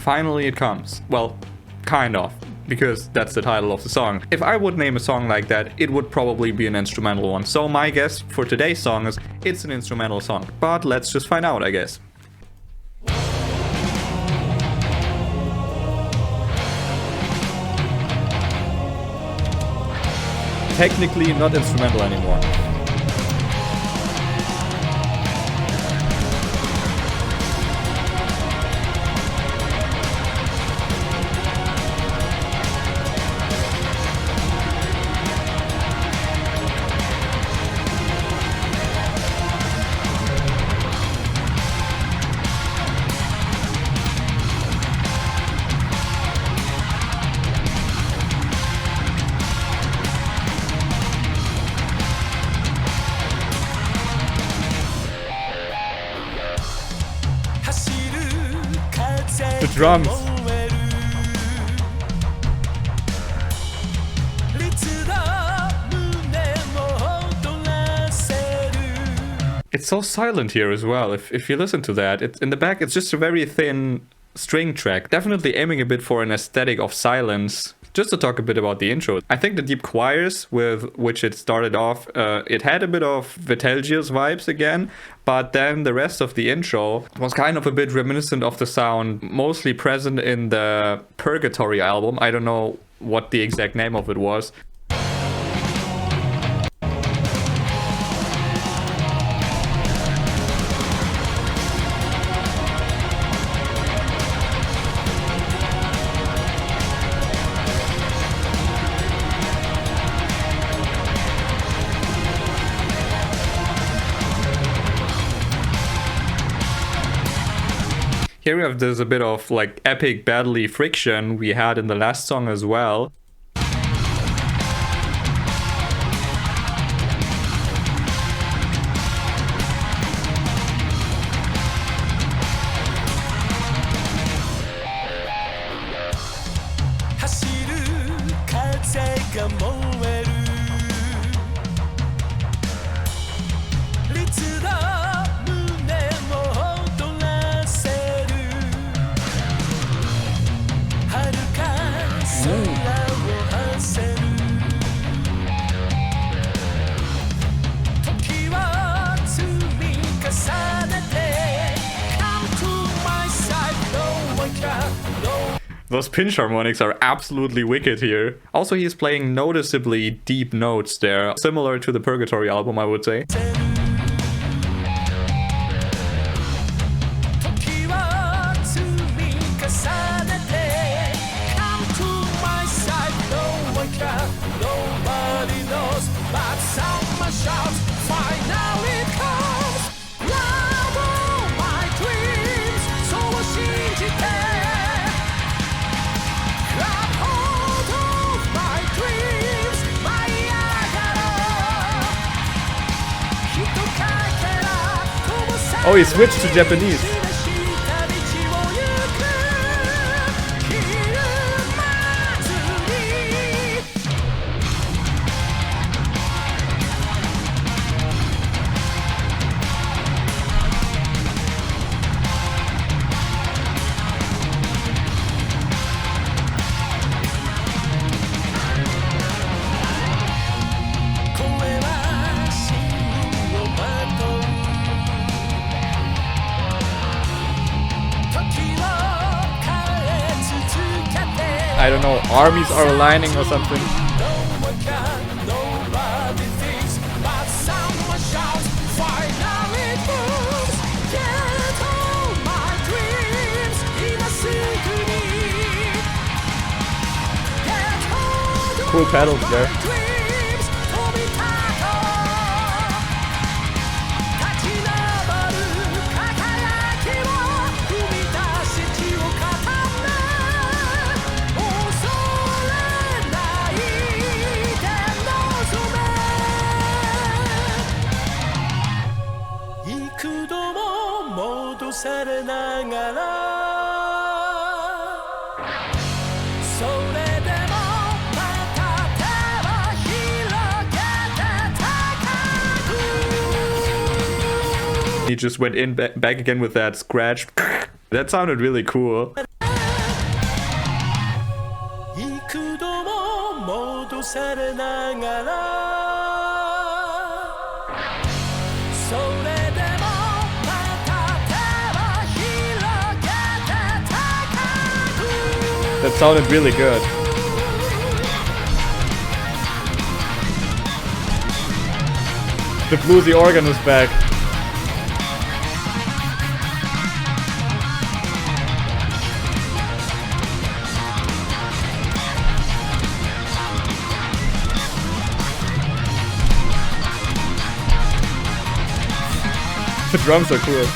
finally it comes. Well, kind of, because that's the title of the song. If I would name a song like that, it would probably be an instrumental one. So my guess for today's song is it's an instrumental song. But let's just find out, I guess. Technically not instrumental anymore. The drums. It's so silent here as well. If you listen to that, it's in the back, it's just a very thin string track. Definitely aiming a bit for an aesthetic of silence. Just to talk a bit about the intro, I think the deep choirs with which it started off, it had a bit of Betelgeuse vibes again, but then the rest of the intro was kind of a bit reminiscent of the sound mostly present in the Purgatory album. I don't know what the exact name of it was. Here we have there's a bit of like epic badly friction we had in the last song as well. Those pinch harmonics are absolutely wicked here. Also, he's playing noticeably deep notes there, similar to the Purgatory album, I would say. Oh, he switched to Japanese. I don't know, armies are aligning or something. Cool pedals there. He just went in back again with that scratch. That sounded really cool. 幾度も戻されながらそれでもまた手を広げて高く That sounded really good. The bluesy organ is back. The drums are cool.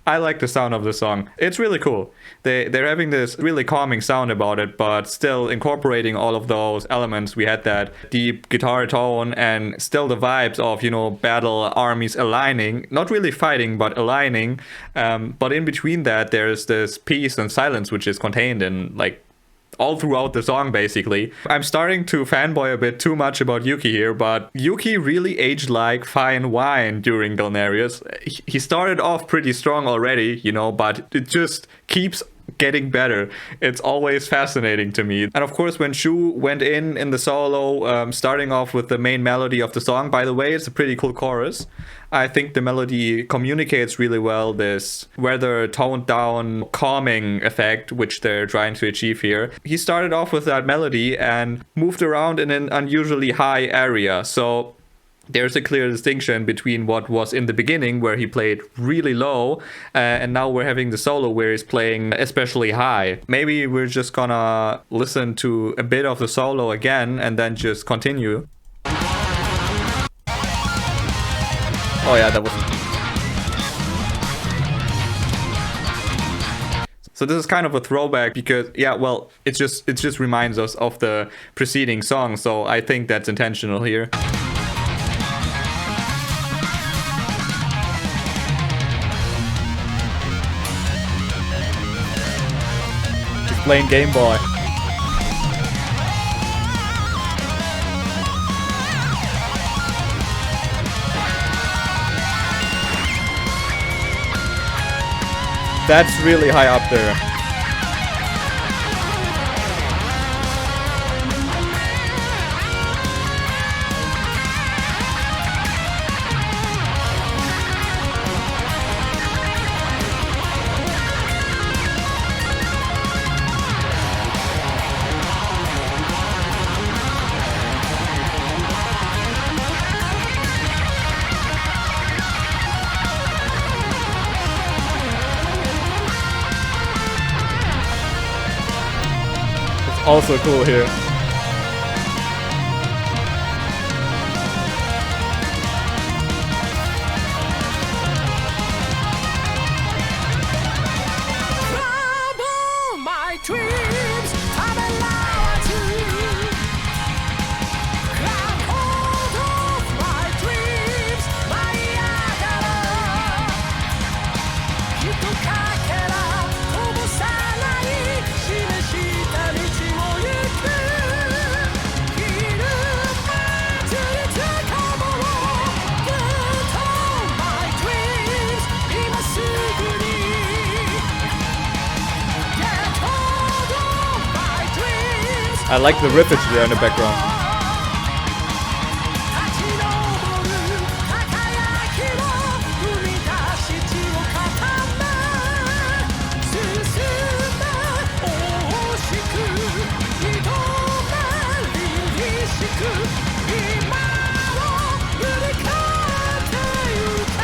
I like the sound of the song. It's really cool. They're having this really calming sound about it, but still incorporating all of those elements. We had that deep guitar tone and still the vibes of, you know, battle armies aligning, not really fighting, but aligning. But in between that, there's this peace and silence, which is contained in like all throughout the song, basically. I'm starting to fanboy a bit too much about Yuki here, but Yuki really aged like fine wine during Galneryus. He started off pretty strong already, you know, but it just keeps getting better. It's always fascinating to me. And of course, when Shu went in the solo, starting off with the main melody of the song, by the way, it's a pretty cool chorus. I think the melody communicates really well this rather toned down calming effect which they're trying to achieve here. He started off with that melody and moved around in an unusually high area. So there's a clear distinction between what was in the beginning where he played really low and now we're having the solo where he's playing especially high. Maybe we're just gonna listen to a bit of the solo again and then just continue. Oh yeah, that was... So this is kind of a throwback because, yeah, well, it just reminds us of the preceding song, so I think that's intentional here. He's playing Game Boy. That's really high up there. Also cool here. I like the riffage there in the background. 立ち上る輝きを生み出し血を固め進め大しく挑め凛々しく今を塗り替えてゆけ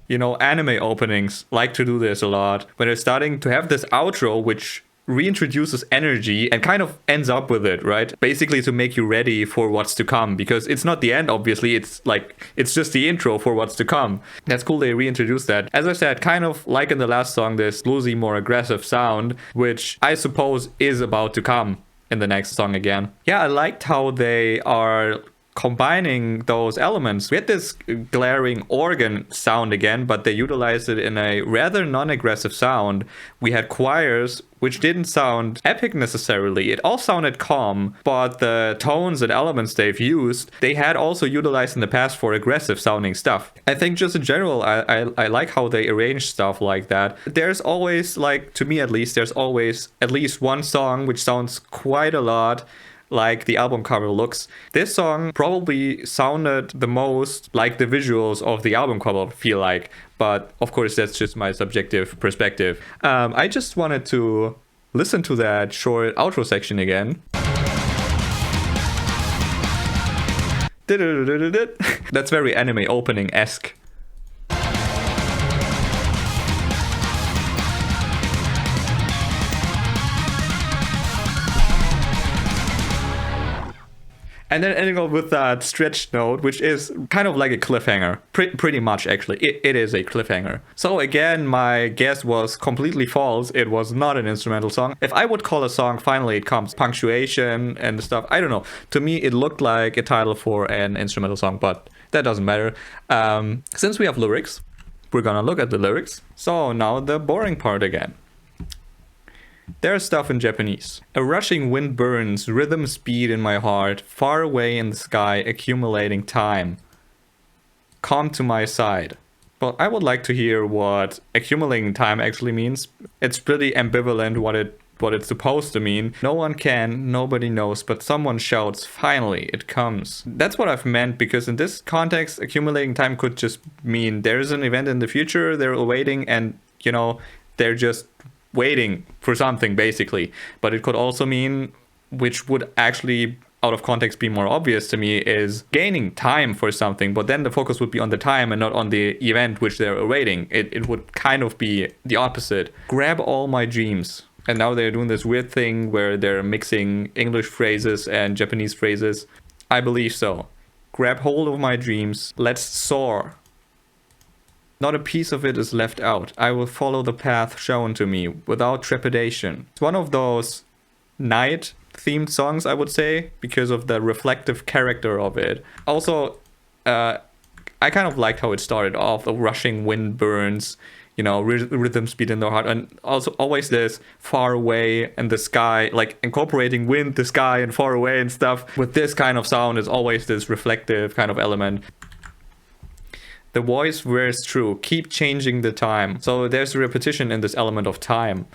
You know, anime openings like to do this a lot. When they're starting to have this outro, which reintroduces energy and kind of ends up with it, right? Basically to make you ready for what's to come, because it's not the end, obviously. It's like, it's just the intro for what's to come. That's cool they reintroduced that. As I said, kind of like in the last song, this bluesy, more aggressive sound, which I suppose is about to come in the next song again. Yeah, I liked how they are combining those elements. We had this glaring organ sound again, but they utilized it in a rather non-aggressive sound. We had choirs, which didn't sound epic necessarily. It all sounded calm, but the tones and elements they've used, they had also utilized in the past for aggressive sounding stuff. I think just in general, I like how they arrange stuff like that. There's always, like, to me at least, there's always at least one song which sounds quite a lot like the album cover looks. This song probably sounded the most like the visuals of the album cover feel like, but of course that's just my subjective perspective. I just wanted to listen to that short outro section again. That's very anime opening-esque. And then ending up with that stretched note, which is kind of like a cliffhanger. Pretty much, actually. It is a cliffhanger. So again, my guess was completely false. It was not an instrumental song. If I would call a song Finally It Comes, punctuation and stuff, I don't know. To me, it looked like a title for an instrumental song, but that doesn't matter. Since we have lyrics, we're gonna look at the lyrics. So now the boring part again. There's stuff in Japanese. A rushing wind burns, rhythm speed in my heart, far away in the sky, accumulating time. Come to my side. Well, I would like to hear what accumulating time actually means. It's pretty ambivalent what it's supposed to mean. No one can, nobody knows, but someone shouts, finally, it comes. That's what I've meant, because in this context, accumulating time could just mean there's an event in the future, they're awaiting, and, you know, they're just waiting for something, basically. But it could also mean, which would actually out of context be more obvious to me, is gaining time for something, but then the focus would be on the time and not on the event which they're awaiting. It would kind of be the opposite. Grab all my dreams. And now they're doing this weird thing where they're mixing English phrases and Japanese phrases. I believe so. Grab hold of my dreams. Let's soar. Not a piece of it is left out. I will follow the path shown to me without trepidation. It's one of those night themed songs, I would say, because of the reflective character of it. Also, I kind of liked how it started off. The rushing wind burns, you know, rhythm speed in the heart, and also always this far away and the sky, like incorporating wind, the sky, and far away and stuff. With this kind of sound, is always this reflective kind of element. The voice wears true. Keep changing the time. So there's a repetition in this element of time.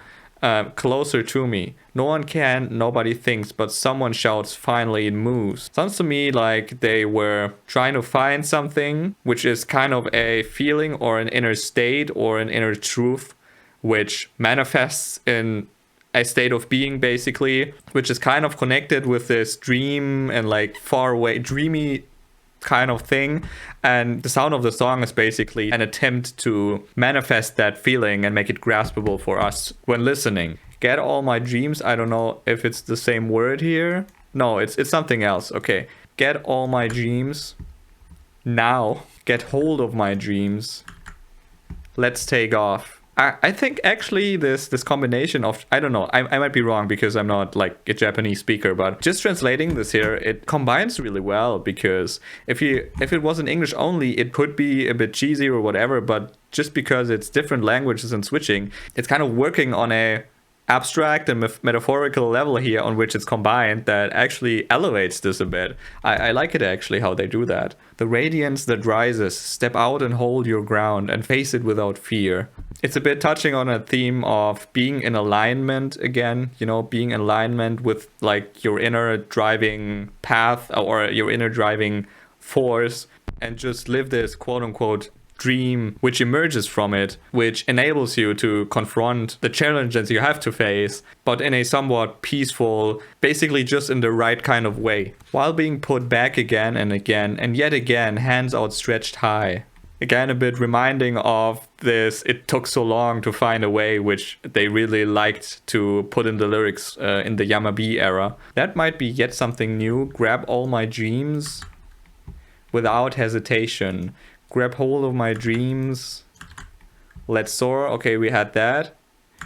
Closer to me. No one can, nobody thinks, but someone shouts, finally it moves. Sounds to me like they were trying to find something, which is kind of a feeling or an inner state or an inner truth, which manifests in a state of being, basically, which is kind of connected with this dream and like far away, dreamy kind of thing. And the sound of the song is basically an attempt to manifest that feeling and make it graspable for us when listening. Get all my dreams. I don't know if it's the same word here. No, it's something else. Okay. Get all my dreams. Now. Get hold of my dreams. Let's take off. I think actually this combination of, I don't know, I might be wrong because I'm not like a Japanese speaker, but just translating this here, it combines really well, because if it was in English only, it could be a bit cheesy or whatever, but just because it's different languages and switching, it's kind of working on a abstract and metaphorical level here on which it's combined that actually elevates this a bit. I like it actually how they do that. The radiance that rises, step out and hold your ground and face it without fear. It's a bit touching on a theme of being in alignment again, you know, being in alignment with like your inner driving path or your inner driving force, and just live this quote unquote dream which emerges from it, which enables you to confront the challenges you have to face, but in a somewhat peaceful, basically just in the right kind of way, while being put back again and yet again, hands outstretched high. Again, a bit reminding of this, it took so long to find a way, which they really liked to put in the lyrics in the Yamabi era. That might be yet something new. Grab all my dreams without hesitation. Grab hold of my dreams. Let's soar. Okay, we had that.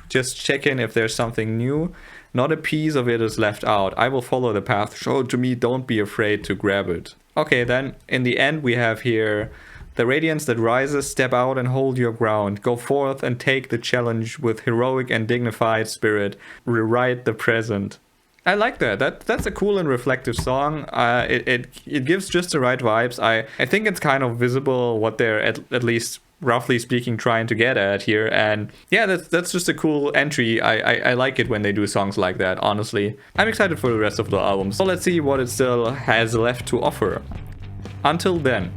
Just check in if there's something new. Not a piece of it is left out. I will follow the path. Show it to me. Don't be afraid to grab it. Okay, then in the end we have here the radiance that rises. Step out and hold your ground. Go forth and take the challenge with heroic and dignified spirit. Rewrite the present. I like that. That's a cool and reflective song. It gives just the right vibes. I think it's kind of visible what they're at least roughly speaking trying to get at here. And yeah, that's just a cool entry. I like it when they do songs like that, honestly. I'm excited for the rest of the album. So let's see what it still has left to offer. Until then.